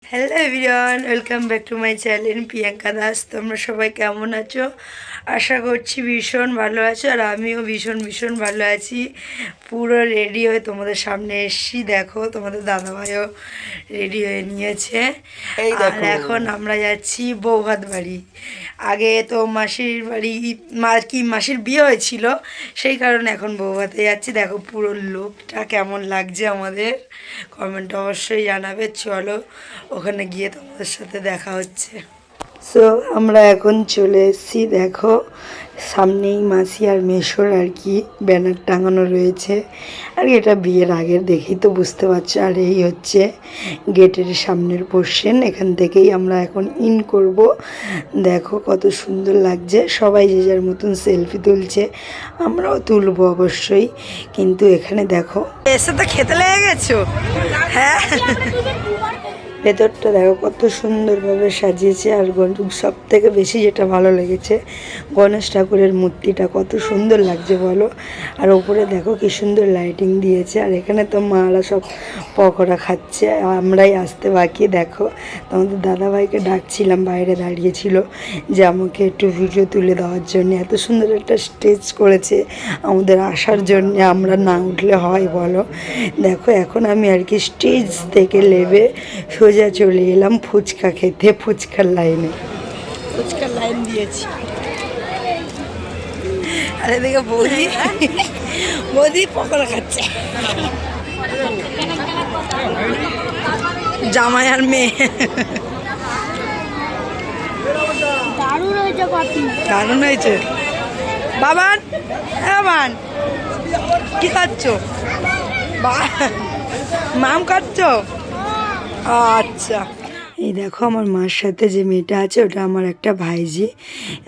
Hello everyone, welcome back to my channel Priyanka Das. তোমরা সবাই কেমন আছো? আশা করছি ভীষণ ভালো আছো, আর আমিও ভীষণ ভীষণ ভালো আছি। পুরো রেডি হয়ে তোমাদের সামনে এসছি। দেখো, তোমাদের দাদাভাইও রেডি হয়ে নিয়েছে। আর এখন আমরা যাচ্ছি বৌভাত বাড়ি। আগে তো মাসির বাড়ি মাসির বিয়ে হয়েছিল, সেই কারণে এখন বৌভাতে যাচ্ছি। দেখো পুরো লুকটা কেমন লাগছে আমাদের, কমেন্ট অবশ্যই জানাবে। চলো ওখানে গিয়ে তোমাদের সাথে দেখা হচ্ছে। সো আমরা এখন চলে এসেছি। দেখো সামনেই মাসি আর মেশোর আর কি ব্যানার টাঙানো রয়েছে। আর এটা বিয়ের আগের, দেখেই তো বুঝতে পারছো। আর এই হচ্ছে গেটের সামনের পোর্শন, এখান থেকেই আমরা এখন ইন করব। দেখো কত সুন্দর লাগছে, সবাই যে যার মতন সেলফি তুলছে, আমরাও তুলবো অবশ্যই। কিন্তু এখানে দেখো এসে তো খেতে লেগে গেছো। হ্যাঁ, ভেতরটা দেখো কত সুন্দরভাবে সাজিয়েছে। আর সব থেকে বেশি যেটা ভালো লেগেছে, গণেশ ঠাকুরের মূর্তিটা কত সুন্দর লাগছে বলো। আর ওপরে দেখো কি সুন্দর লাইটিং দিয়েছে। আর এখানে তো মারা সব পকোড়া খাচ্ছে, আমরাই আসতে বাকি। দেখো তোমাদের দাদাভাইকে ডাকছিলাম, বাইরে দাঁড়িয়েছিল যে আমাকে একটু ভিডিও তুলে দেওয়ার জন্য। এত সুন্দর একটা স্টেজ করেছে আমাদের আসার জন্য, আমরা না উঠলে হয় বলো। দেখো এখন আমি আর কি স্টেজ থেকে নেমে সোজা চলে এলাম ফুচকা খেতে, ফুচকার লাইনে। ফুচকার লাইন দিয়েছি। আর এদিকে বৌদি পকোড়া খাচ্ছে, জামাই আর মেয়ে। দারুণ হয়েছে। বাবান, বাবান কি খাচ্ছ? মাম খাচ্ছ? আচ্ছা। এই দেখো আমার মার সাথে যে মেয়েটা আছে, ওটা আমার একটা ভাইজি।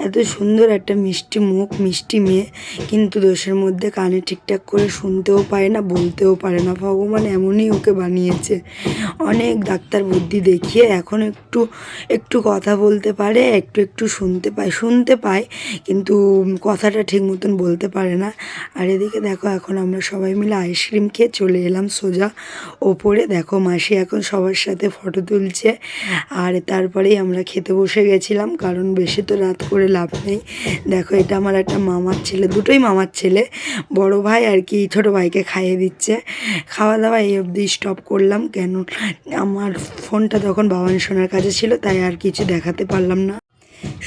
এত সুন্দর একটা মিষ্টি মুখ, মিষ্টি মেয়ে, কিন্তু দোষের মধ্যে কানে ঠিকঠাক করে শুনতেও পারে না, বলতেও পারে না। ভগবান এমনই ওকে বানিয়েছে। অনেক ডাক্তার বুদ্ধি দেখিয়ে এখন একটু একটু কথা বলতে পারে, একটু একটু শুনতে পায়, কিন্তু কথাটা ঠিক মতন বলতে পারে না। আর এদিকে দেখো এখন আমরা সবাই মিলে আইসক্রিম খেয়ে চলে এলাম সোজা ওপরে। দেখো মাসি এখন সবার সাথে ফটো তুলছে। আর তারপরেই আমরা খেতে বসে গেছিলাম, কারণ বেশি তো রাত করে লাভ নেই। দেখো এটা আমার একটা মামার ছেলে, দুটোই মামার ছেলে। বড় ভাই আর কি ছোটো ভাইকে খাইয়ে দিচ্ছে। খাওয়া দাওয়া এই অবধি স্টপ করলাম, কেন আমার ফোনটা তখন বাবান সোনার কাছে ছিল, তাই আর কিছু দেখাতে পারলাম না।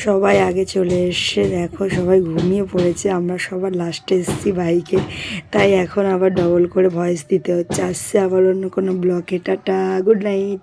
সবাই আগে চলে এসছে, দেখো সবাই ঘুমিয়ে পড়েছে, আমরা সবার লাস্টে এসেছি বাইকে, তাই এখন আবার ডবল করে ভয়েস দিতে হচ্ছে। আসছে আবার অন্য কোনো ব্লকে। Tata, good night.